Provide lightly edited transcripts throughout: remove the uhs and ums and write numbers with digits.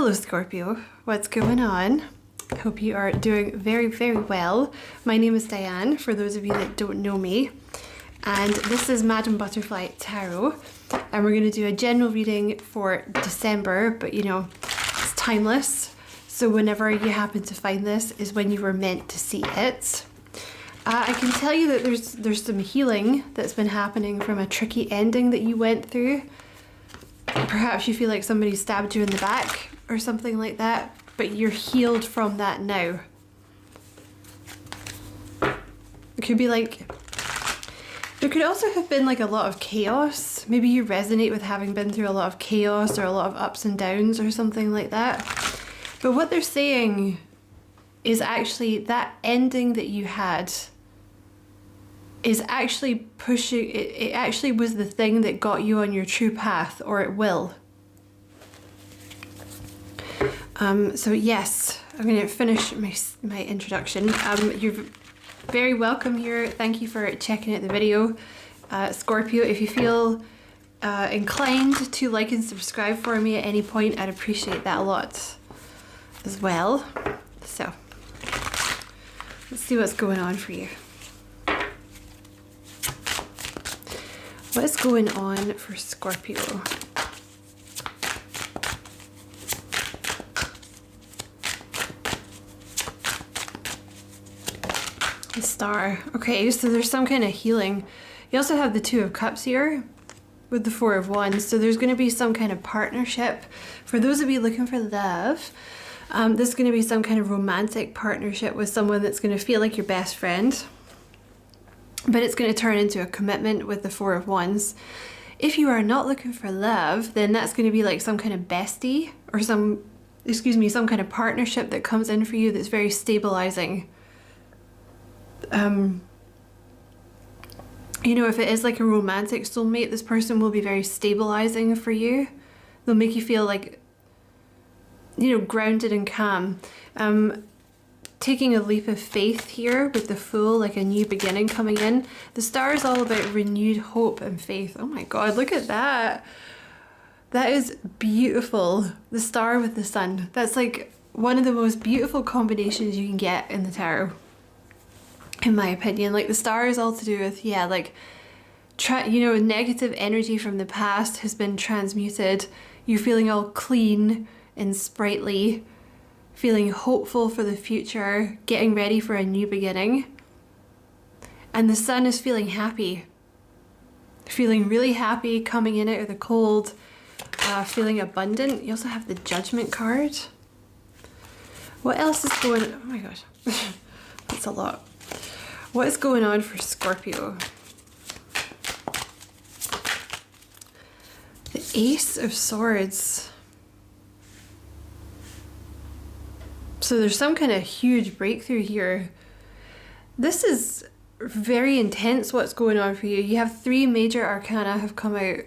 Hello Scorpio, what's going on? Hope you are doing very, very well. My name is Diane, for those of you that don't know me. And this is Madam Butterfly Tarot. And we're going to do a general reading for December, but you know, it's timeless. So whenever you happen to find this is when you were meant to see it. I can tell you that there's some healing that's been happening from a tricky ending that you went through. Perhaps you feel like somebody stabbed you in the back or something like that, but you're healed from that now. It could be like, there could also have been like a lot of chaos. Maybe you resonate with having been through a lot of chaos or a lot of ups and downs or something like that. But what they're saying is actually that ending that you had is actually pushing, it actually was the thing that got you on your true path, or it will. So yes, I'm going to finish my introduction. You're very welcome here. Thank you for checking out the video. Scorpio, if you feel inclined to like and subscribe for me at any point, I'd appreciate that a lot as well. So let's see what's going on for you. What is going on for Scorpio? The Star. Okay, so there's some kind of healing. You also have the Two of Cups here with the Four of Wands. So there's going to be some kind of partnership. For those of you looking for love, this is going to be some kind of romantic partnership with someone that's going to feel like your best friend. But it's going to turn into a commitment with the Four of Wands. If you are not looking for love, then that's going to be like some kind of bestie or some kind of partnership that comes in for you that's very stabilizing. You know, if it is like a romantic soulmate, this person will be very stabilizing for you. They'll make you feel like, you know, grounded and calm. Taking a leap of faith here with the Fool, like a new beginning coming in. The Star is all about renewed hope and faith. Oh my God, look at that. That is beautiful. The Star with the Sun. That's like one of the most beautiful combinations you can get in the tarot, in my opinion. Like the Star is all to do with, yeah, like, you know, negative energy from the past has been transmuted. You're feeling all clean and sprightly, feeling hopeful for the future, getting ready for a new beginning. And the Sun is feeling happy. Feeling really happy, coming in out of the cold, feeling abundant. You also have the Judgment card. What else is going on? Oh my gosh, that's a lot. What is going on for Scorpio? The Ace of Swords. So there's some kind of huge breakthrough here. This is very intense what's going on for you. You have three major arcana have come out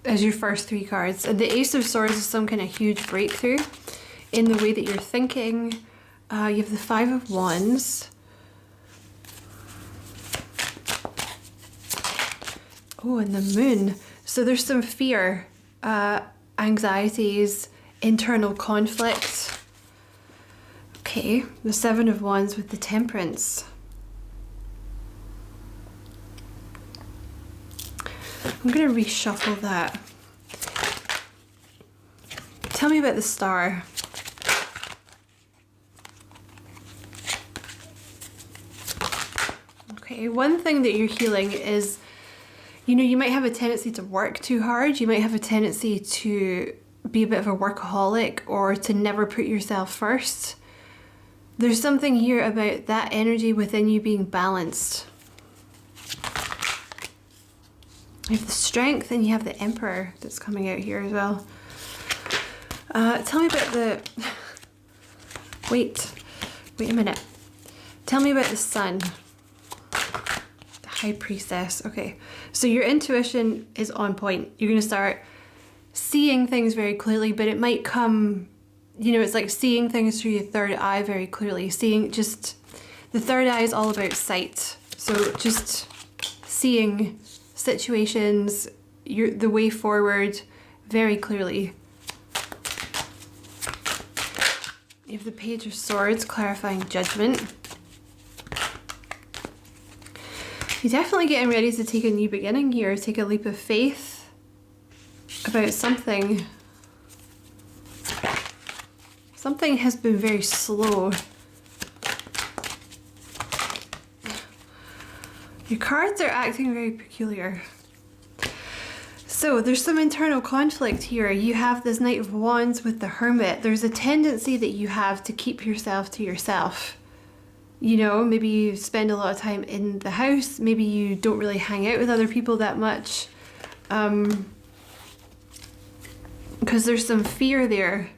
as your first three cards. And the Ace of Swords is some kind of huge breakthrough in the way that you're thinking. You have the Five of Wands. Oh, and the Moon. So there's some fear, anxieties, internal conflict. Okay, the Seven of Wands with the Temperance. I'm going to reshuffle that. Tell me about the Star. Okay, one thing that you're healing is, you know, you might have a tendency to work too hard. You might have a tendency to be a bit of a workaholic or to never put yourself first. There's something here about that energy within you being balanced. You have the Strength and you have the Emperor that's coming out here as well. Tell me about the... Wait a minute. Tell me about the Sun. The High Priestess. Okay, so your intuition is on point. You're going to start seeing things very clearly, but it might come... You know, it's like seeing things through your third eye very clearly. Seeing just, the third eye is all about sight. So just seeing situations, the way forward very clearly. You have the Page of Swords, clarifying judgment. You're definitely getting ready to take a new beginning here, take a leap of faith about something. Something has been very slow. Your cards are acting very peculiar. So there's some internal conflict here. You have this Knight of Wands with the Hermit. There's a tendency that you have to keep yourself to yourself. You know, maybe you spend a lot of time in the house. Maybe you don't really hang out with other people that much. Because there's some fear there.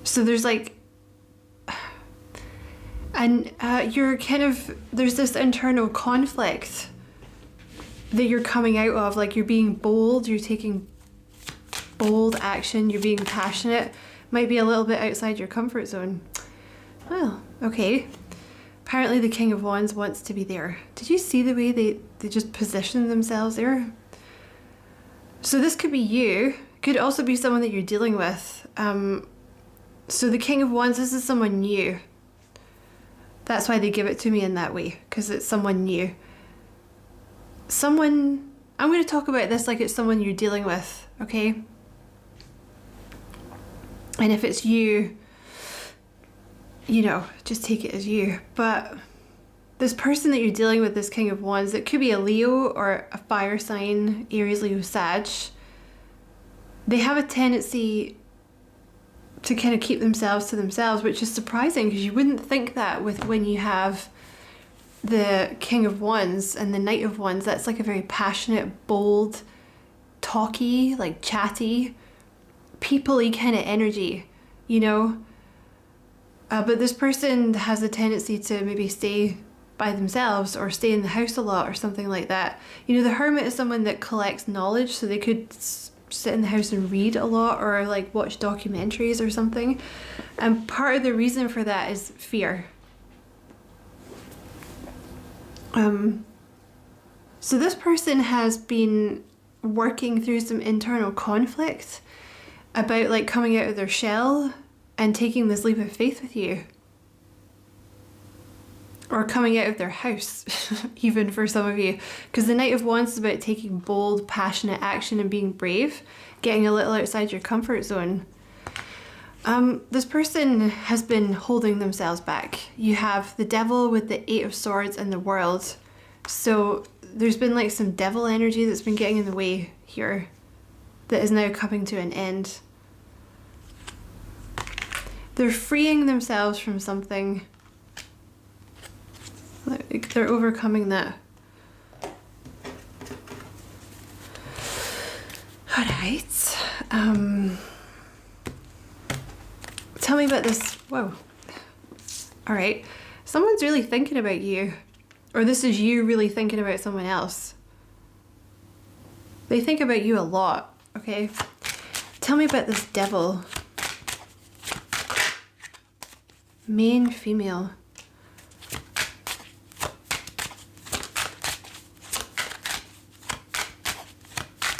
So there's like, and you're kind of, there's this internal conflict that you're coming out of. Like, you're being bold, you're taking bold action, you're being passionate. Might be a little bit outside your comfort zone. Well, okay. Apparently the King of Wands wants to be there. Did you see the way they just position themselves there? So this could be you. Could also be someone that you're dealing with. So the King of Wands, this is someone new. That's why they give it to me in that way, because it's someone new. Someone, I'm going to talk about this like it's someone you're dealing with, okay? And if it's you, you know, just take it as you. But this person that you're dealing with, this King of Wands, it could be a Leo or a fire sign, Aries, Leo, Sag. They have a tendency to kind of keep themselves to themselves, which is surprising because you wouldn't think that with when you have the King of Wands and the Knight of Wands. That's like a very passionate, bold, talky, like chatty, people-y kind of energy, you know? But this person has a tendency to maybe stay by themselves or stay in the house a lot or something like that. You know, the Hermit is someone that collects knowledge, so they could sit in the house and read a lot or like watch documentaries or something. And part of the reason for that is fear. So this person has been working through some internal conflict about like coming out of their shell and taking this leap of faith with you. Or coming out of their house, even for some of you. Because the Knight of Wands is about taking bold, passionate action and being brave, getting a little outside your comfort zone. This person has been holding themselves back. You have the Devil with the Eight of Swords and the World. So there's been like some devil energy that's been getting in the way here that is now coming to an end. They're freeing themselves from something. Like they're overcoming that. Alright. Tell me about this. Whoa. Alright. Someone's really thinking about you. Or this is you really thinking about someone else. They think about you a lot, okay? Tell me about this Devil. Main, female.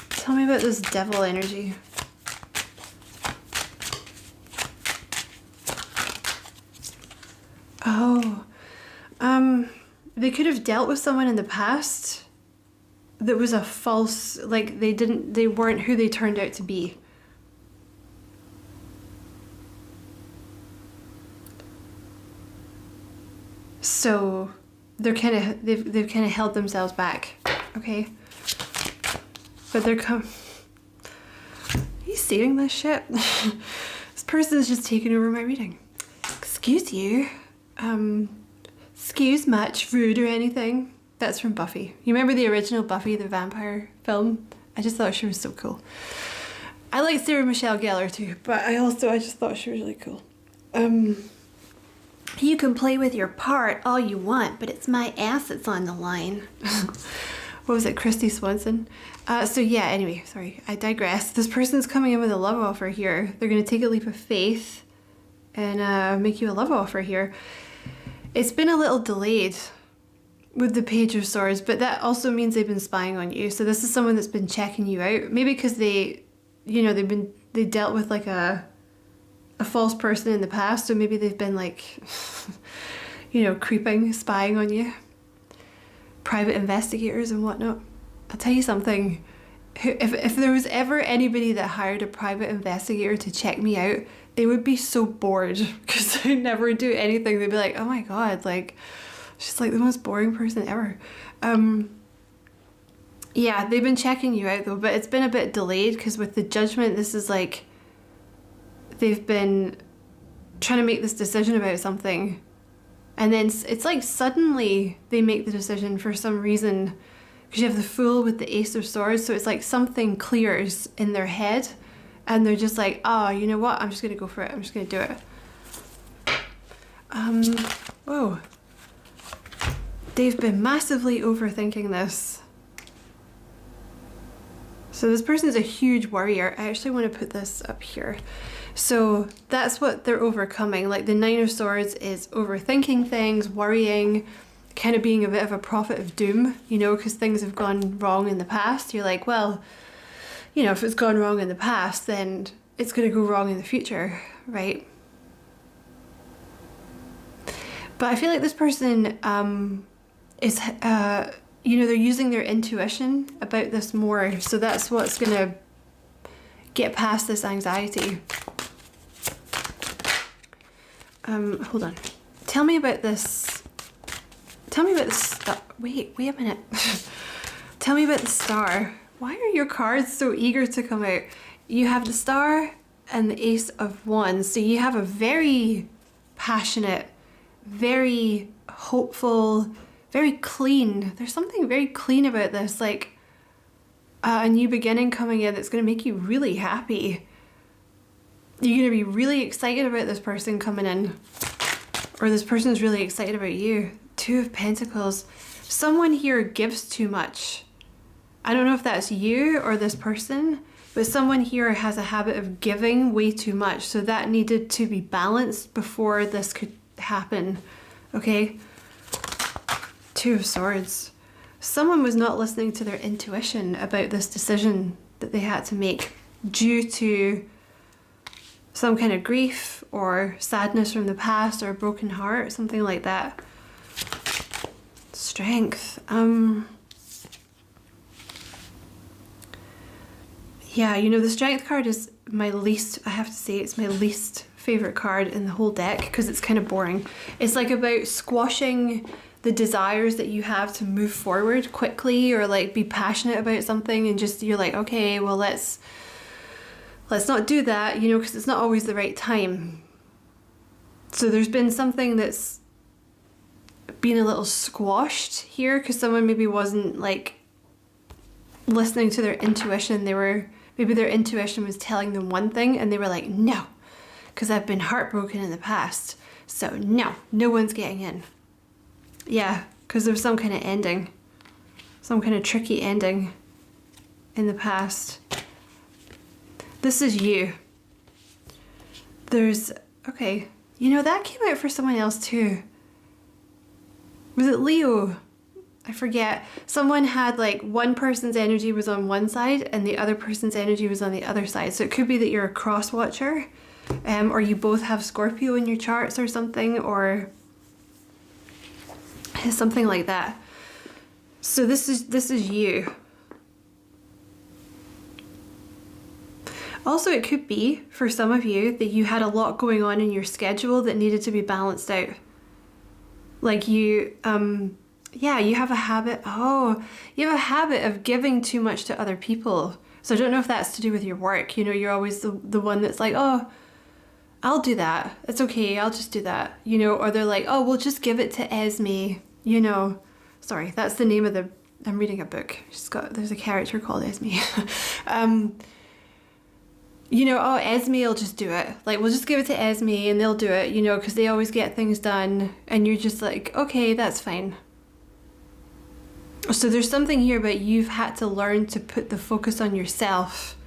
Tell me about this Devil energy. Oh, they could have dealt with someone in the past that was a false, like they weren't who they turned out to be. So they're kind of, they've kind of held themselves back, okay? But they're are you seeing this shit? This person is just taking over my reading. Excuse you. Excuse much, rude or anything. That's from Buffy. You remember the original Buffy the Vampire film? I just thought she was so cool. I like Sarah Michelle Gellar too, but I just thought she was really cool. You can play with your part all you want, but it's my ass that's on the line. What was it, Christy Swanson? So yeah, anyway, sorry, I digress. This person's coming in with a love offer here. They're going to take a leap of faith and make you a love offer here. It's been a little delayed with the Page of Swords, but that also means they've been spying on you. So this is someone that's been checking you out. Maybe because they, you know, they dealt with like a a false person in the past, so maybe they've been like, you know, creeping, spying on you. Private investigators and whatnot. I'll tell you something. If there was ever anybody that hired a private investigator to check me out, they would be so bored because I never do anything. They'd be like, oh my god, like, she's like the most boring person ever. Yeah, they've been checking you out though, but it's been a bit delayed because with the judgment, this is like they've been trying to make this decision about something, and then it's like suddenly they make the decision for some reason, because you have the Fool with the Ace of Swords, so it's like something clears in their head and they're just like, oh, you know what, I'm just gonna go for it, I'm just gonna do it. Whoa, they've been massively overthinking this. So this person is a huge worrier. I actually want to put this up here. So that's what they're overcoming. Like the Nine of Swords is overthinking things, worrying, kind of being a bit of a prophet of doom, you know, because things have gone wrong in the past. You're like, well, you know, if it's gone wrong in the past, then it's going to go wrong in the future, right? But I feel like this person is, you know, they're using their intuition about this more. So that's what's going to get past this anxiety. Hold on. Tell me about this. Tell me about this. Wait a minute. Tell me about the Star. Why are your cards so eager to come out? You have the Star and the Ace of Wands. So you have a very passionate, very hopeful, very clean. There's something very clean about this, like a new beginning coming in that's going to make you really happy. You're going to be really excited about this person coming in, or this person's really excited about you. Two of Pentacles. Someone here gives too much. I don't know if that's you or this person, but someone here has a habit of giving way too much. So that needed to be balanced before this could happen. Okay? Two of Swords. Someone was not listening to their intuition about this decision that they had to make due to some kind of grief or sadness from the past or a broken heart, something like that. Strength. Yeah, you know, the Strength card is my least, I have to say, it's my least favorite card in the whole deck because it's kind of boring. It's like about squashing the desires that you have to move forward quickly or like be passionate about something, and just you're like, okay, well, let's not do that, you know, because it's not always the right time. So there's been something that's been a little squashed here because someone maybe wasn't like listening to their intuition. Maybe their intuition was telling them one thing and they were like, no, because I've been heartbroken in the past, so no one's getting in. Yeah, because there's some kind of ending, some kind of tricky ending in the past. This is you. Okay, you know, that came out for someone else too. Was it Leo? I forget. Someone had like one person's energy was on one side and the other person's energy was on the other side. So it could be that you're a cross watcher, or you both have Scorpio in your charts or something, or something like that. So this is you. Also, it could be for some of you that you had a lot going on in your schedule that needed to be balanced out. Like you, yeah, you have a habit. Oh, you have a habit of giving too much to other people. So I don't know if that's to do with your work. You know, you're always the one that's like, oh, I'll do that. It's okay. I'll just do that. You know, or they're like, oh, we'll just give it to Esme. You know, sorry, that's the name of the, I'm reading a book. There's a character called Esme. You know, oh, Esme will just do it. Like, we'll just give it to Esme and they'll do it, you know, because they always get things done. And you're just like, okay, that's fine. So there's something here about you've had to learn to put the focus on yourself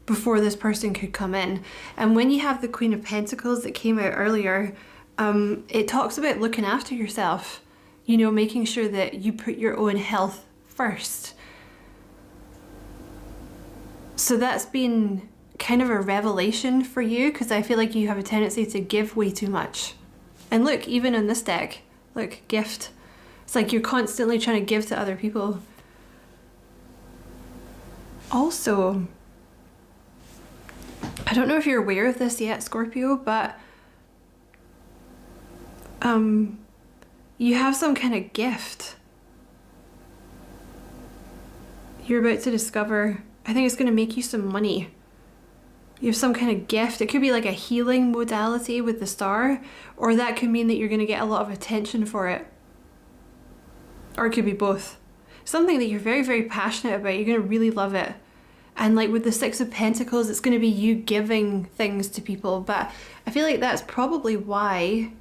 before this person could come in. And when you have the Queen of Pentacles that came out earlier, it talks about looking after yourself, you know, making sure that you put your own health first. So that's been kind of a revelation for you, because I feel like you have a tendency to give way too much. And look, even in this deck, look, gift. It's like you're constantly trying to give to other people. Also, I don't know if you're aware of this yet, Scorpio, but you have some kind of gift you're about to discover. I think it's going to make you some money. You have some kind of gift. It could be like a healing modality with the star, or that could mean that you're going to get a lot of attention for it. Or it could be both. Something that you're very, very passionate about. You're going to really love it. And like with the Six of Pentacles, it's going to be you giving things to people. But I feel like that's probably why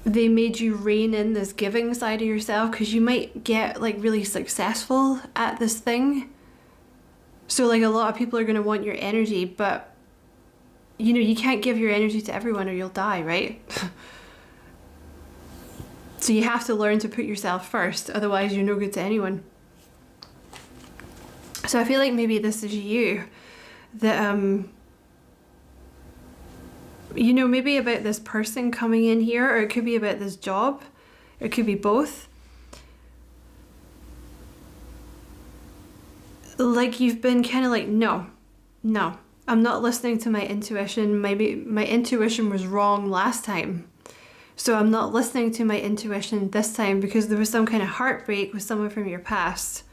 they made you rein in this giving side of yourself, because you might get like really successful at this thing. So like a lot of people are going to want your energy, but you know, you can't give your energy to everyone or you'll die, right? So you have to learn to put yourself first, otherwise you're no good to anyone. So I feel like maybe this is you that, you know, maybe about this person coming in here, or it could be about this job, or it could be both. Like you've been kind of like, no, I'm not listening to my intuition. Maybe my intuition was wrong last time. So I'm not listening to my intuition this time because there was some kind of heartbreak with someone from your past.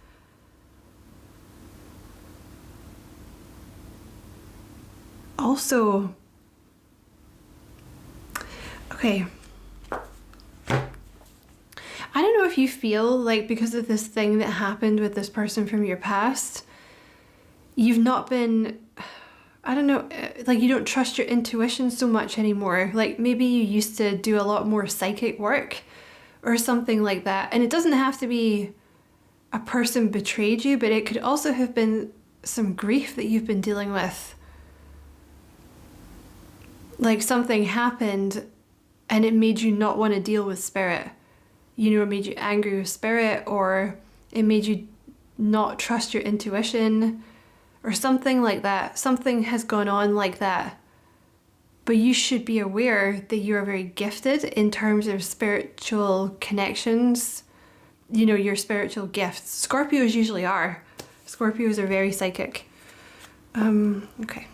Also, okay, I don't know if you feel like because of this thing that happened with this person from your past, you've not been, I don't know, like you don't trust your intuition so much anymore. Like maybe you used to do a lot more psychic work or something like that. And it doesn't have to be a person betrayed you, but it could also have been some grief that you've been dealing with. Like something happened and it made you not want to deal with spirit. You know, it made you angry with spirit, or it made you not trust your intuition, or something like that. Something has gone on like that. But you should be aware that you are very gifted in terms of spiritual connections, you know, your spiritual gifts. Scorpios usually are. Scorpios are very psychic. Okay.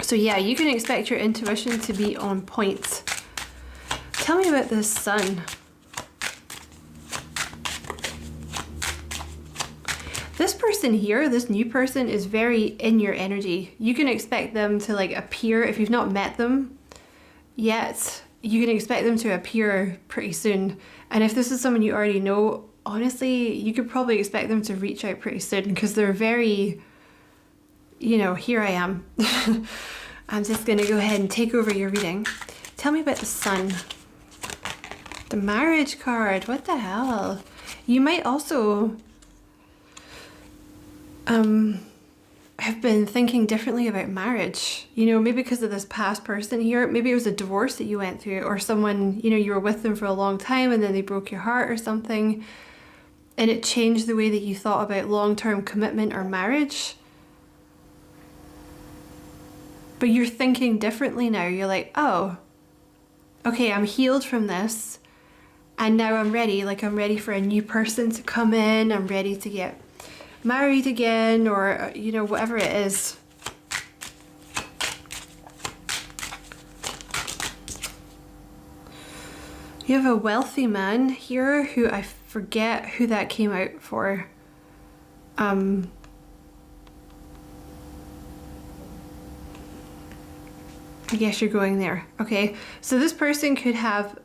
So yeah, you can expect your intuition to be on point. Tell me about this sun. This person here, this new person, is very in your energy. You can expect them to like appear, if you've not met them yet, you can expect them to appear pretty soon. And if this is someone you already know, honestly, you could probably expect them to reach out pretty soon because they're very, you know, here I am. I'm just gonna go ahead and take over your reading. Tell me about the sun. The marriage card, what the hell? You might also have been thinking differently about marriage. You know, maybe because of this past person here, maybe it was a divorce that you went through, or someone, you know, you were with them for a long time and then they broke your heart or something, and it changed the way that you thought about long-term commitment or marriage. But you're thinking differently now. You're like, oh, okay, I'm healed from this. And now I'm ready. Like, I'm ready for a new person to come in. I'm ready to get married again, or, you know, whatever it is. You have a wealthy man here who I forget who that came out for. I guess you're going there. Okay, so this person could have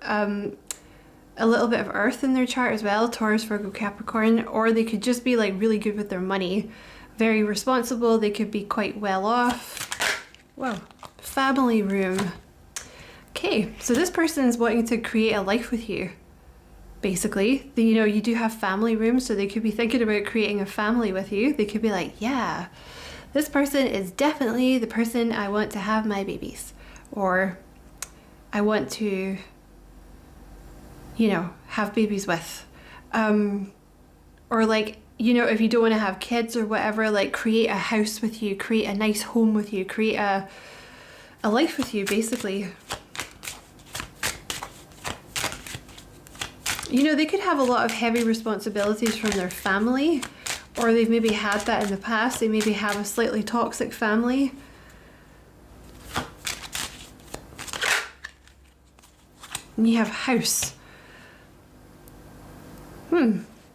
a little bit of earth in their chart as well, Taurus, Virgo, Capricorn, or they could just be like really good with their money, very responsible. They could be quite well off. Whoa, family room. Okay, so this person is wanting to create a life with you. Basically, you know, you do have family rooms, so they could be thinking about creating a family with you. They could be like, yeah, this person is definitely the person I want to have my babies, or I want to, you know, have babies with. Or like you know, if you don't want to have kids or whatever, like create a house with you, create a nice home with you, create a life with you, basically. You know, they could have a lot of heavy responsibilities from their family, or they've maybe had that in the past. They maybe have a slightly toxic family. And you have house.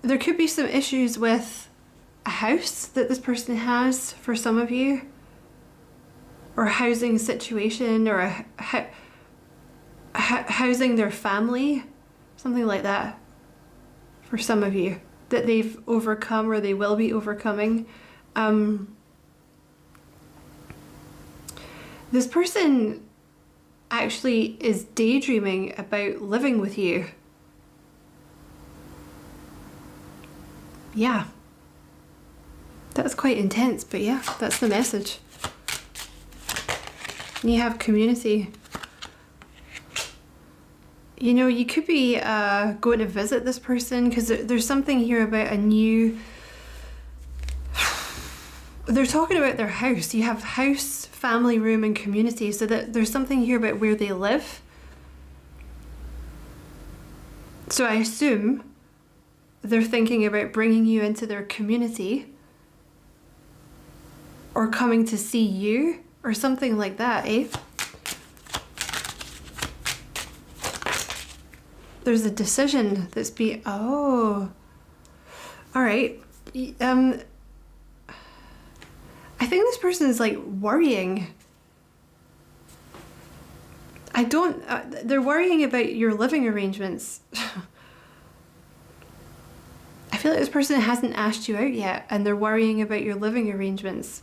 There could be some issues with a house that this person has for some of you, or a housing situation, or housing their family, something like that for some of you that they've overcome or they will be overcoming. This person actually is daydreaming about living with you. Yeah, that's quite intense, but yeah, that's the message. And you have community. You know, you could be going to visit this person, because there's something here about a new... They're talking about their house. You have house, family, room, and community. So that there's something here about where they live. So I assume they're thinking about bringing you into their community, or coming to see you, or something like that, eh? There's a decision that's being... Oh. All right. I think this person is like worrying. I don't... they're worrying about your living arrangements. I feel like this person hasn't asked you out yet, and they're worrying about your living arrangements.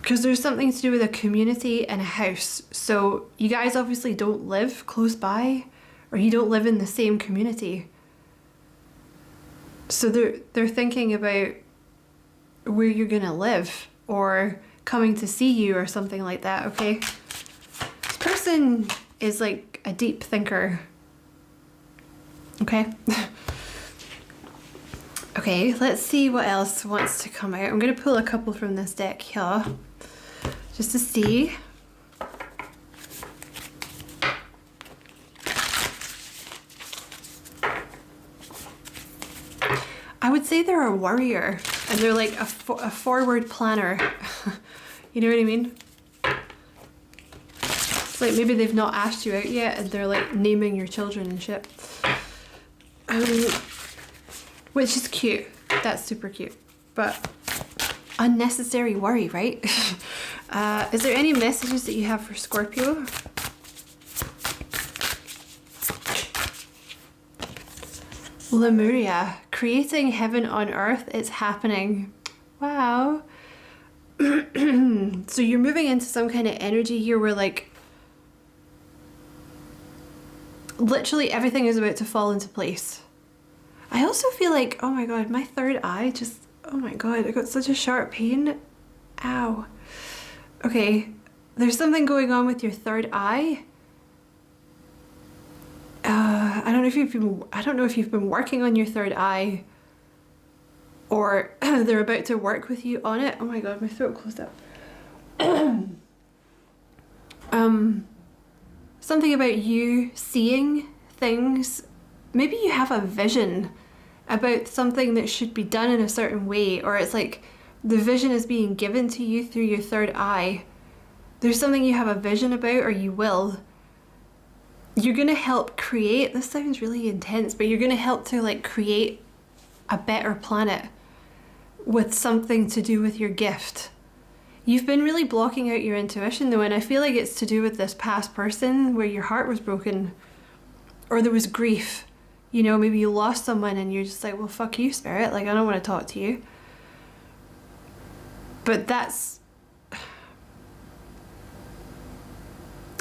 Because there's something to do with a community and a house. So you guys obviously don't live close by, or you don't live in the same community. So they're thinking about where you're gonna live, or coming to see you, or something like that, okay? This person is like a deep thinker. Okay? Okay, let's see what else wants to come out. I'm gonna pull a couple from this deck here, just to see. I would say they're a worrier, and they're like a forward planner. You know what I mean? It's like maybe they've not asked you out yet, and they're like naming your children and shit. Which is cute. That's super cute. But unnecessary worry, right? Is there any messages that you have for Scorpio? Lemuria, creating heaven on earth, it's happening. Wow. So you're moving into some kind of energy here where like literally everything is about to fall into place. I also feel like, oh my god, my third eye just, oh my god, I got such a sharp pain. Ow. Okay, there's something going on with your third eye. I don't know if you've been working on your third eye, or they're about to work with you on it. Oh my god, my throat closed up. Something about you seeing things. Maybe you have a vision about something that should be done in a certain way, or it's like the vision is being given to you through your third eye. There's something you have a vision about, or you will. You're gonna help create, this sounds really intense, but you're gonna help to like create a better planet with something to do with your gift. You've been really blocking out your intuition though, and I feel like it's to do with this past person where your heart was broken, or there was grief. You know, maybe you lost someone and you're just like, well, fuck you, spirit. Like, I don't want to talk to you. But that's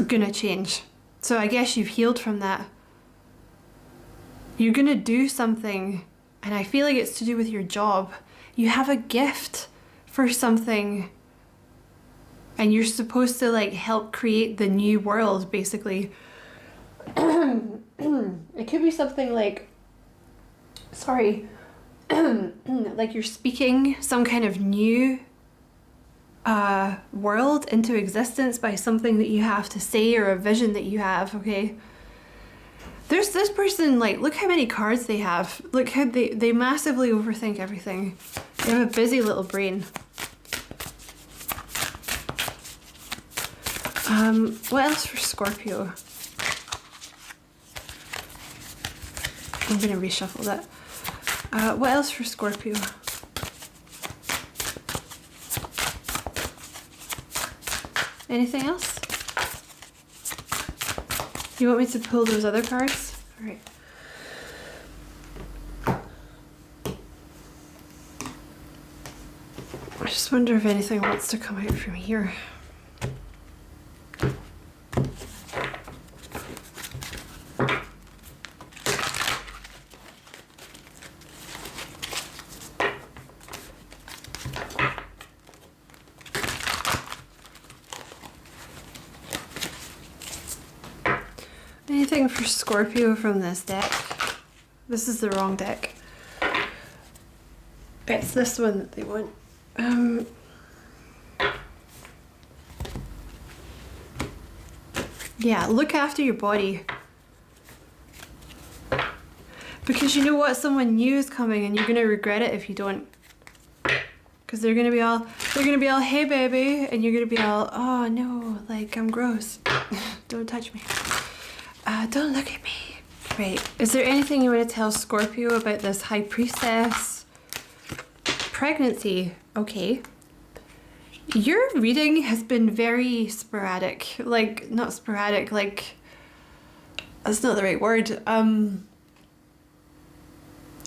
gonna change. So I guess you've healed from that. You're gonna do something, and I feel like it's to do with your job. You have a gift for something, and you're supposed to like help create the new world, basically. It could be something like, sorry, like you're speaking some kind of new world into existence by something that you have to say or a vision that you have, okay? There's this person, like, look how many cards they have. Look how they massively overthink everything. They have a busy little brain. What else for Scorpio? I'm gonna reshuffle that. What else for Scorpio? Anything else? You want me to pull those other cards? All right. I just wonder if anything wants to come out from here. Anything for Scorpio from this deck? This is the wrong deck. It's this one that they want. Yeah, look after your body. Because you know what? Someone new is coming and you're going to regret it if you don't. Because they're going to be all, hey baby, and you're going to be all, oh no, like I'm gross. Don't touch me. Don't look at me. Right, is there anything you want to tell Scorpio about this High Priestess? Pregnancy, okay. Your reading has been very sporadic. Like, not sporadic, like, that's not the right word.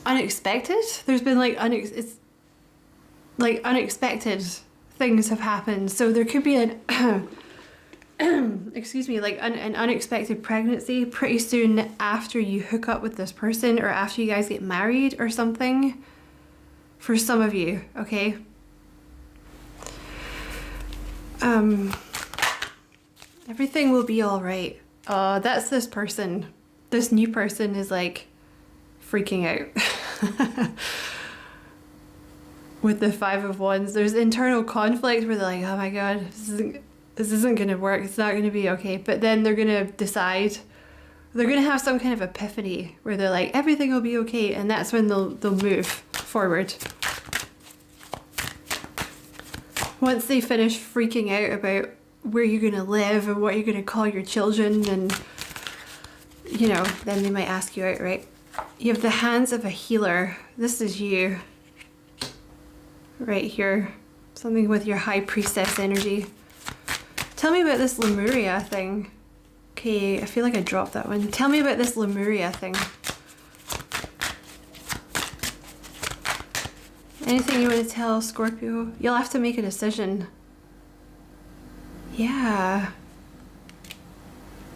Unexpected? There's been like, unexpected things have happened. So there could be an, excuse me, like an unexpected pregnancy pretty soon after you hook up with this person or after you guys get married or something. For some of you, okay? Everything will be all right. That's this person. This new person is like freaking out. With the Five of Wands, there's internal conflict where they're like, oh my god, this isn't gonna work, it's not gonna be okay. But then they're gonna decide, they're gonna have some kind of epiphany where they're like, everything will be okay, and that's when they'll move forward. Once they finish freaking out about where you're gonna live and what you're gonna call your children, and you know, then they might ask you out, right? You have the hands of a healer. This is you. Right here. Something with your High Priestess energy. Tell me about this Lemuria thing. Okay, I feel like I dropped that one. Tell me about this Lemuria thing. Anything you want to tell Scorpio? You'll have to make a decision. Yeah.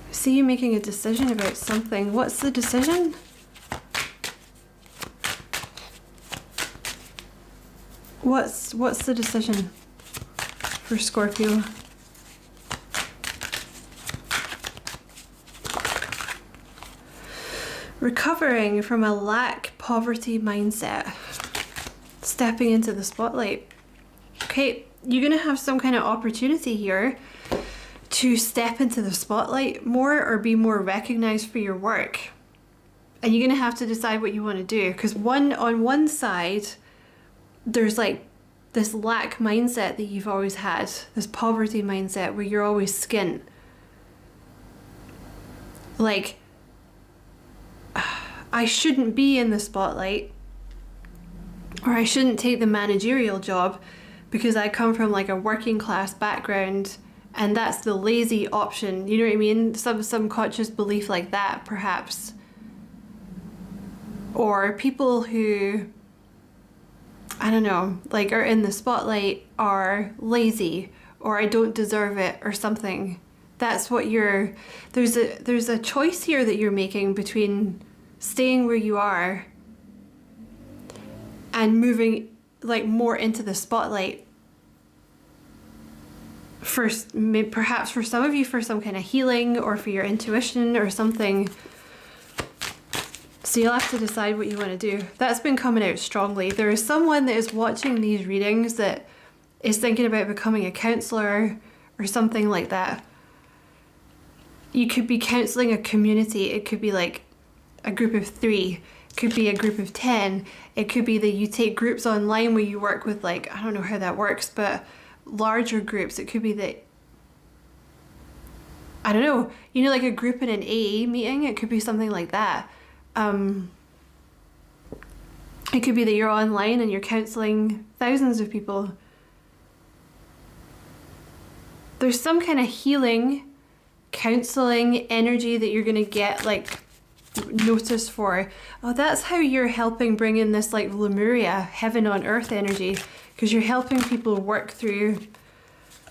I see you making a decision about something. What's the decision? What's the decision for Scorpio? Recovering from a lack poverty mindset. Stepping into the spotlight. Okay, you're gonna have some kind of opportunity here to step into the spotlight more or be more recognized for your work. And you're gonna have to decide what you want to do, because on one side there's like this lack mindset that you've always had, this poverty mindset where you're always skint. Like, I shouldn't be in the spotlight, or I shouldn't take the managerial job because I come from like a working class background and that's the lazy option. You know what I mean? Some subconscious belief like that, perhaps. Or people who, I don't know, like are in the spotlight are lazy, or I don't deserve it, or something. That's what there's a choice here that you're making between staying where you are and moving like more into the spotlight. First, perhaps for some of you, for some kind of healing or for your intuition or something So you'll have to decide what you want to do. That's been coming out strongly. There is someone that is watching these readings that is thinking about becoming a counsellor or something like that. You could be counselling a community. It could be like a group of 3. It could be a group of 10. It could be that you take groups online where you work with, like, I don't know how that works, but larger groups. It could be that, I don't know, you know, like a group in an AA meeting. It could be something like that. It could be that you're online and you're counselling thousands of people. There's some kind of healing, counselling energy that you're going to get, like, notice for. Oh, that's how you're helping bring in this, like, Lemuria, heaven on earth energy, because you're helping people work through,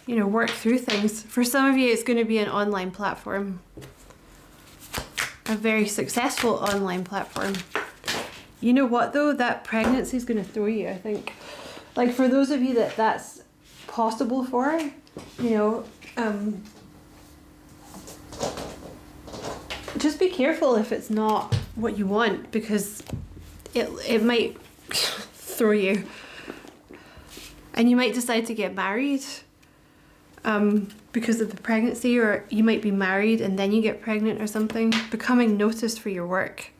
you know, work through things. For some of you, it's going to be an online platform. A very successful online platform. You know what though? That pregnancy is going to throw you, I think. Like, for those of you that that's possible for, you know, just be careful if it's not what you want, because it might throw you. And you might decide to get married because of the pregnancy, or you might be married and then you get pregnant or something. Becoming noticed for your work.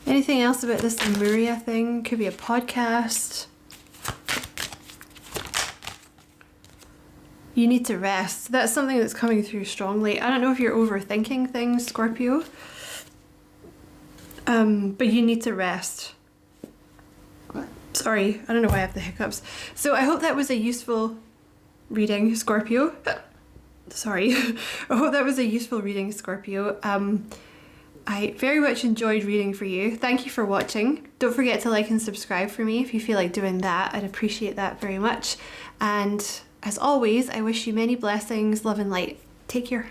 Anything else about this Lemuria thing? Could be a podcast. You need to rest. That's something that's coming through strongly. I don't know if you're overthinking things, Scorpio. But you need to rest. Sorry, I don't know why I have the hiccups. So I hope that was a useful reading, Scorpio. Sorry. I hope that was a useful reading, Scorpio. I very much enjoyed reading for you. Thank you for watching. Don't forget to like and subscribe for me if you feel like doing that. I'd appreciate that very much. And as always, I wish you many blessings, love and light. Take care.